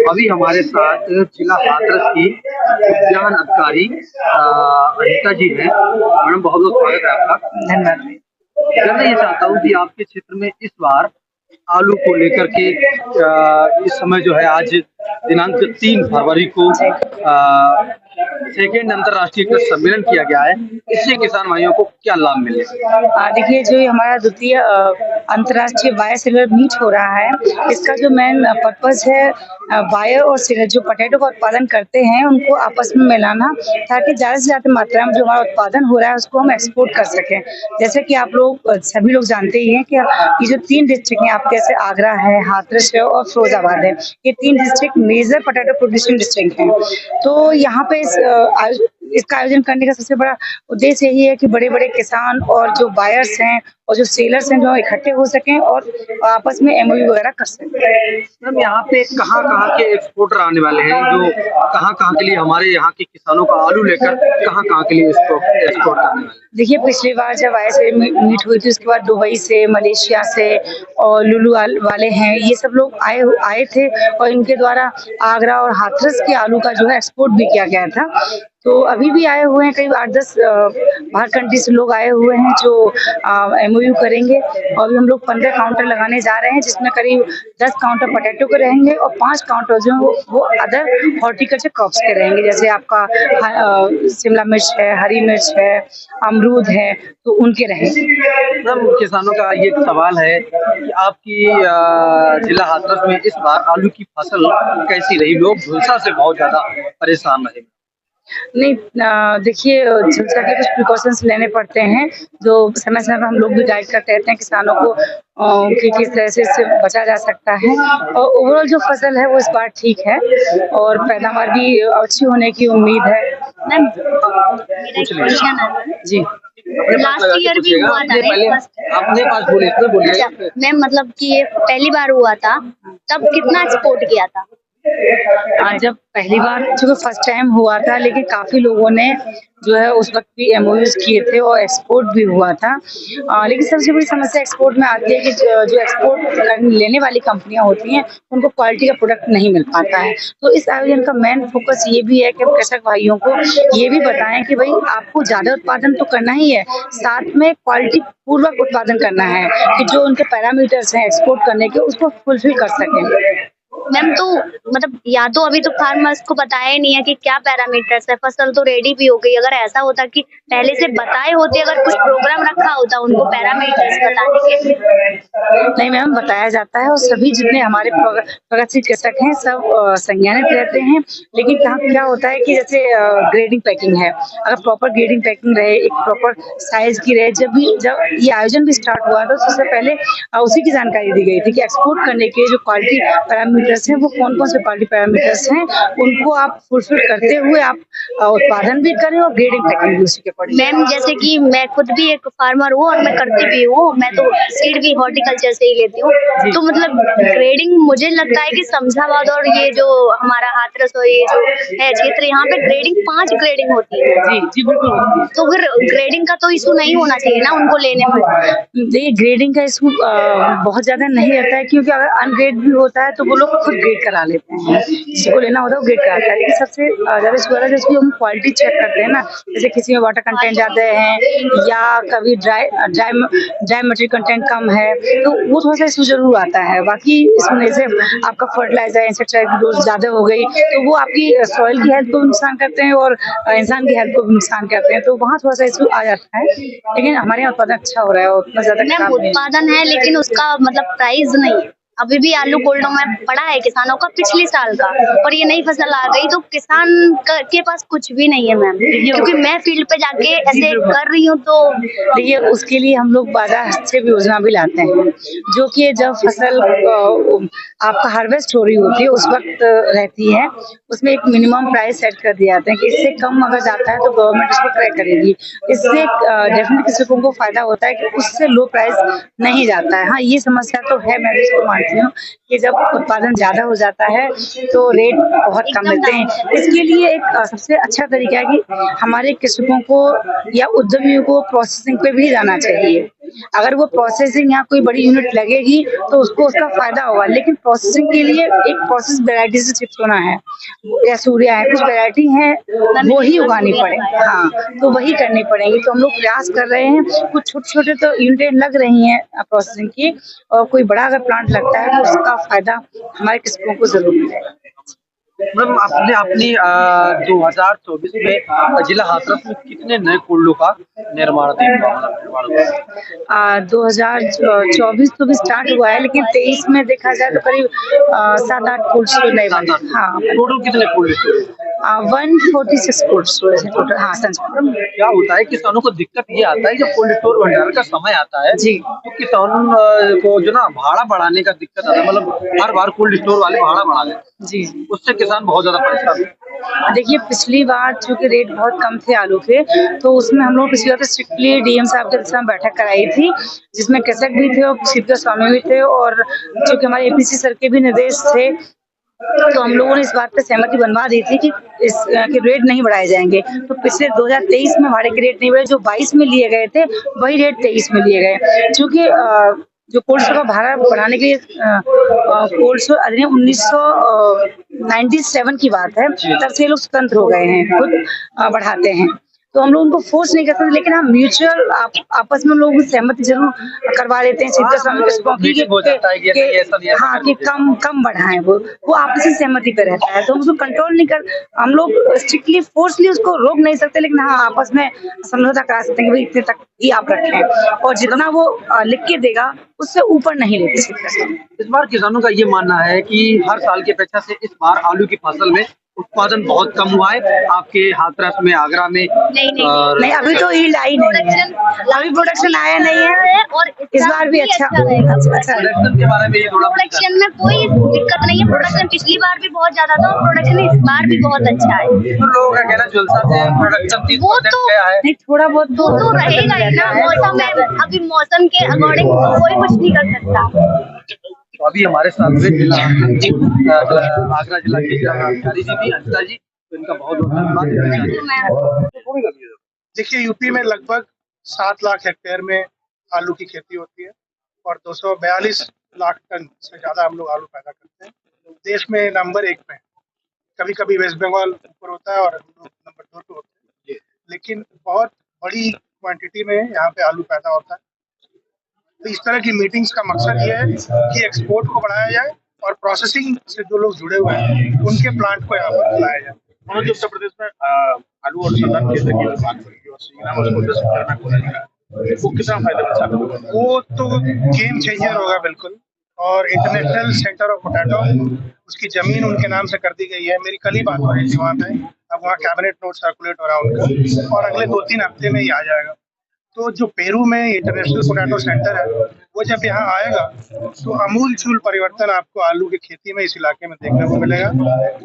अभी हमारे साथ जिला हाथरस की उद्यान अधिकारी अनीता जी हैं। मैडम, बहुत बहुत स्वागत है आपका। धन्यवाद। मैं ये चाहता हूँ कि आपके क्षेत्र में इस बार आलू को लेकर के इस समय जो है आज दिनांक 3 फरवरी को सेकेंड अंतर्राष्ट्रीय कृषि सम्मेलन किया गया है। इससे किसान भाइयों को क्या लाभ मिलेगा? देखिए, जो ये हमारा द्वितीय अंतर्राष्ट्रीय बायर सेलर मीट हो रहा है, इसका जो मेन पर्पस है बायर और सेलर जो पोटैटो का उत्पादन करते हैं उनको आपस में मिलाना, ताकि ज़्यादा से ज़्यादा मात्रा में जो हमारा उत्पादन हो रहा है उसको हम एक्सपोर्ट कर सकें। जैसे कि आप लोग सभी लोग जानते ही हैं कि ये जो 3 डिस्ट्रिक्ट हैं आपके, जैसे आगरा है, हाथरस है और फिरोजाबाद है, ये 3 district major potato producing district हैं। तो यहाँ पे इसका आयोजन करने का सबसे बड़ा उद्देश्य यही है कि बड़े-बड़े किसान और जो बायर्स हैं और जो सेलर्स हैं, जो इकट्ठे हो सकें और आपस में एमओयू वगैरह कर सकें। मैम, यहाँ पे कहाँ-कहाँ के एक्सपोर्टर आने वाले हैं, जो कहाँ-कहाँ के लिए हमारे यहाँ के किसानों का आलू लेकर कहाँ-कहाँ के लिए एक्सपोर्ट करने वाले हैं? देखिए, पिछली बार जब ऐसे मीट हुई थी उसके बाद दुबई से, मलेशिया से और लुलु वाले हैं, ये सब लोग आए थे और इनके द्वारा आगरा और हाथरस के आलू का जो है एक्सपोर्ट भी किया गया था। तो अभी भी आए हुए हैं करीब 8-10 बाहर कंट्री से लोग आए हुए हैं जो एमओयू करेंगे। और अभी हम लोग 15 काउंटर लगाने जा रहे हैं, जिसमें करीब 10 काउंटर पोटैटो के रहेंगे और 5 काउंटर जो वो अदर हॉर्टिकल्चर क्रॉप्स के रहेंगे। जैसे आपका शिमला मिर्च है, हरी मिर्च है, अमरूद है, तो उनके रहेंगे। मैम, किसानों का ये सवाल है कि आपकी जिला हाथरस में इस बार आलू की फसल कैसी रही? लोग झुलसा से बहुत ज्यादा परेशान रहे। नहीं, देखिए, झुलसा के कुछ प्रिकॉशंस लेने पड़ते हैं, जो समय-समय पर हम लोग भी गाइड करते रहते हैं किसानों को कि किस तरह से इससे बचा जा सकता है। और ओवरऑल जो फसल है वो इस बार ठीक है और पैदावार भी अच्छी होने की उम्मीद है। मैम, मेरा एक क्वेश्चन है जी। लास्ट ईयर भी हुआ था अपने पास बोलिए। मैम, मतलब कि ये पहली बार हुआ था, तब कितना एक्सपोर्ट किया था? जब पहली बार जो फर्स्ट टाइम हुआ था, लेकिन काफी लोगों ने जो है उस वक्त भी एमओयूज किए थे और एक्सपोर्ट भी हुआ था। लेकिन सबसे बड़ी समस्या एक्सपोर्ट में आती है कि जो एक्सपोर्ट लेने वाली कंपनियां होती हैं उनको क्वालिटी का प्रोडक्ट नहीं मिल पाता है। तो इस आयोजन का मेन फोकस ये भी है कि हम कृषक भाइयों को ये भी बताएं कि भाई आपको ज्यादा उत्पादन तो करना ही है, साथ में क्वालिटी पूर्वक उत्पादन करना है कि जो उनके पैरामीटर्स हैं एक्सपोर्ट करने के उसको फुलफिल कर सकें। मैम, तो मतलब या तो अभी तो फार्मर्स को बताया ही नहीं है कि क्या पैरामीटर्स है, फसल तो रेडी भी हो गई। अगर ऐसा होता कि पहले से बताए होते, अगर कुछ प्रोग्राम रखा होता उनको पैरामीटर्स बताने के। नहीं मैम, बताया जाता है और सभी जितने हमारे प्रगतिशील कृषक हैं सब संज्ञानित रहते हैं। लेकिन क्या होता है कि जैसे ग्रेडिंग पैकिंग है, अगर प्रॉपर ग्रेडिंग पैकिंग रहे, एक प्रॉपर साइज की रहे। जब ये आयोजन भी स्टार्ट हुआ था सबसे पहले उसी की जानकारी दी गई थी कि एक्सपोर्ट करने के जो क्वालिटी पैरामीटर्स हैं वो कौन-कौन से क्वालिटी पैरामीटर्स हैं, उनको आप फुलफिल करते हुए आप उत्पादन भी करें और ग्रेडिंग पैकिंग भी उसी के पड़े। मैम, जैसे कि मैं खुद भी एक फार्मर हूँ और मैं करती भी हूँ, मैं तो सीड भी हॉर्टिकल्चर से ही लेती हूँ। तो मतलब ग्रेडिंग मुझे लगता है कि समझाबाद और ये जो हमारा हाथरस और ये जो है क्षेत्र, यहाँ पे ग्रेडिंग 5 ग्रेडिंग होती है। जी बिल्कुल। तो फिर ग्रेडिंग का तो इशू नहीं होना चाहिए ना उनको लेने में? देखिए, ग्रेडिंग का इशू बहुत ज्यादा नहीं रहता है, क्योंकि अगर अनग्रेड भी होता है तो वो लोग खुद ग्रेड करा लेते हैं, जिसको लेना होता है वो ग्रेड कराता है। लेकिन सबसे ज्यादा इशू है जैसे हम क्वालिटी चेक करते हैं ना, जैसे किसी में वाटर कंटेंट ज्यादा है या कभी ड्राई मटेरियल कंटेंट कम है, तो वो थोड़ा सा इशू जरूर आता है। बाकी इसमें जैसे आपका फर्टिलाइजर इंसेक्टिसाइड की डोज ज्यादा हो गई तो वो आपकी सॉइल की हेल्थ को भी नुकसान करते हैं और इंसान की हेल्थ को भी नुकसान करते हैं, तो वहाँ थोड़ा सा इशू आ जाता है। लेकिन हमारे यहाँ उत्पादन अच्छा हो रहा है और उतना ज्यादा उत्पादन है, लेकिन उसका मतलब प्राइस नहीं है। अभी भी आलू कोल्डों में पड़ा है किसानों का पिछले साल का, और ये नई फसल आ गई तो किसान के पास कुछ भी नहीं है मैम। क्योंकि मैं फील्ड पे जाके ऐसे कर रही हूँ, तो देखिए उसके लिए हम लोग बाजार हस्तक्षेप योजना भी लाते हैं, जो कि जब फसल आपका हार्वेस्ट हो रही होती है उस वक्त रहती है, उसमें एक मिनिमम प्राइस सेट कर दिया जाता है कि इससे कम अगर जाता है तो गवर्नमेंट इसको ट्रैक करेगी। इससे डेफिनेटली किसानों को फायदा होता है कि उससे लो प्राइस नहीं जाता है। हाँ, ये समस्या तो है, मैं भी इसको मानती हूँ कि जब उत्पादन ज्यादा हो जाता है तो रेट बहुत कम मिलते हैं। इसके लिए एक सबसे अच्छा तरीका है कि हमारे कृषकों को या उद्यमियों को प्रोसेसिंग पे भी जाना चाहिए। अगर वो प्रोसेसिंग यहाँ कोई बड़ी यूनिट लगेगी तो उसको उसका फायदा होगा, लेकिन प्रोसेसिंग के लिए एक प्रोसेस वैरायटी से चिप्स होना है या सूर्या है, कुछ वैरायटी है वो ही उगानी पड़ेगी। हाँ, तो वही करनी पड़ेगी। तो हम लोग प्रयास कर रहे हैं, कुछ छोटे छोटे तो यूनिटें लग रही हैं प्रोसेसिंग की, और कोई बड़ा अगर प्लांट लगता है तो उसका फायदा हमारे किसानों को जरूर मिलेगा। मैम, आपने अपनी 2024 में जिला हाथरस में कितने नए कुल्लू का निर्माण हुआ? 2024 तो भी स्टार्ट हुआ है, लेकिन 23 में देखा जाए तो करीब 7-8 कोल्ड स्टोर नए बने। हाँ, टोटल कितने कोल्ड स्टोरेज? 146 कोल्ड स्टोरेज है टोटल। हाँ, संस्करण। क्या होता है, किसानों को दिक्कत ये आता है जब कोल्ड स्टोर भंडारण का समय आता है जी। तो किसान को जो ना भाड़ा बढ़ाने का दिक्कत आता है, मतलब हर बार कोल्ड स्टोर वाले भाड़ा बढ़ा देते जी। हैं, उससे किसान बहुत ज्यादा परेशान है। देखिए, पिछली बार चूंकि रेट बहुत कम थे आलू के, तो उसमें हम लोग पिछली बार स्ट्रिक्टली डीएम साहब के साथ बैठक कराई थी, जिसमें कृषक भी थे और सीपीओ स्वामी भी थे, और चूंकि हमारे एपीसी सर के भी निर्देश थे, तो हम लोगों ने इस बात पे सहमति बनवा दी थी कि के रेट नहीं बढ़ाए जाएंगे। तो पिछले 2023 में भाड़े के रेट नहीं बढ़े, जो 22 में लिए गए थे वही रेट 23 में लिए गए। क्योंकि जो कोल्ड स्टोर का भाड़ा बढ़ाने के लिए कोल्ड स्टोर अधिनियम 1997 की बात है, तब से लोग स्वतंत्र हो गए हैं, खुद बढ़ाते हैं। तो हम लोग उनको फोर्स नहीं कर सकते, लेकिन हम म्यूचुअल आपस में लोग सहमति जरूर करवा लेते हैं। हाँ, कि कम बढ़ाएं, वो आपसी सहमति पे रहता है, तो हम उसको कंट्रोल नहीं कर, हम लोग स्ट्रिक्टली फोर्सली उसको रोक नहीं सकते, लेकिन हाँ आपस में समझौता करा सकते हैं कि भाई इतने तक ही आप रखें, और जितना वो लिख के देगा उससे ऊपर नहीं लेते सकते। इस बार किसानों का ये मानना है कि हर साल की अपेक्षा से इस बार आलू की फसल में उत्पादन बहुत कम हुआ है आपके हाथरस में, आगरा में। नहीं, अभी तो यील्ड आई नहीं है, अभी प्रोडक्शन आया नहीं है, और इस बार भी अच्छा प्रोडक्शन के बारे में ये थोड़ा प्रोडक्शन में कोई दिक्कत नहीं है। प्रोडक्शन पिछली बार भी बहुत ज्यादा था और प्रोडक्शन इस बार भी बहुत अच्छा है। तो लोगों का कहना झुलसा से प्रोडक्शन 30% गया है। नहीं, थोड़ा बहुत वो तो रहेगा ही ना, मौसम है, अभी मौसम के अकॉर्डिंग कोई कुछ नहीं कर सकता। तो अभी हमारे साथ में जिला आगरा जिला के अधिकारी जी भी, अंशिता जी, तो इनका बहुत बहुत धन्यवाद। देखिए, यूपी में लगभग 7 लाख हेक्टेयर में आलू की खेती होती है और 242 लाख टन से ज्यादा हम लोग आलू पैदा करते हैं। देश में नंबर 1 पे है। कभी कभी वेस्ट बंगाल ऊपर होता है और हम लोग नंबर 2 पे होते हैं, लेकिन बहुत बड़ी क्वांटिटी में यहाँ पे आलू पैदा होता है। तो इस तरह की मीटिंग्स का मकसद ये है कि एक्सपोर्ट को बढ़ाया जाए और प्रोसेसिंग से जो लोग जुड़े हुए हैं उनके प्लांट को यहाँ पर लाया जाए। मनोज, उत्तर प्रदेश में आलू अनुसंधान केंद्र की बात करेंगे और श्रीराम उसको 10 हेक्टेयर में खोला जाएगा, वो कितना फायदेमंद साबित होगा? वो तो गेम चेंजर होगा बिल्कुल। और इंटरनेशनल सेंटर ऑफ पोटैटो, उसकी जमीन उनके नाम से कर दी गई है। मेरी कल ही बात हो रही थी वहाँ पे, अब वहाँ कैबिनेट नोट सर्कुलेट हो रहा है उनका, और अगले 2-3 हफ्ते में ही आ जाएगा। तो जो पेरू में इंटरनेशनल पोटैटो सेंटर है, वो जब यहाँ आएगा तो अमूलचूल परिवर्तन आपको आलू की खेती में इस इलाके में देखने को मिलेगा।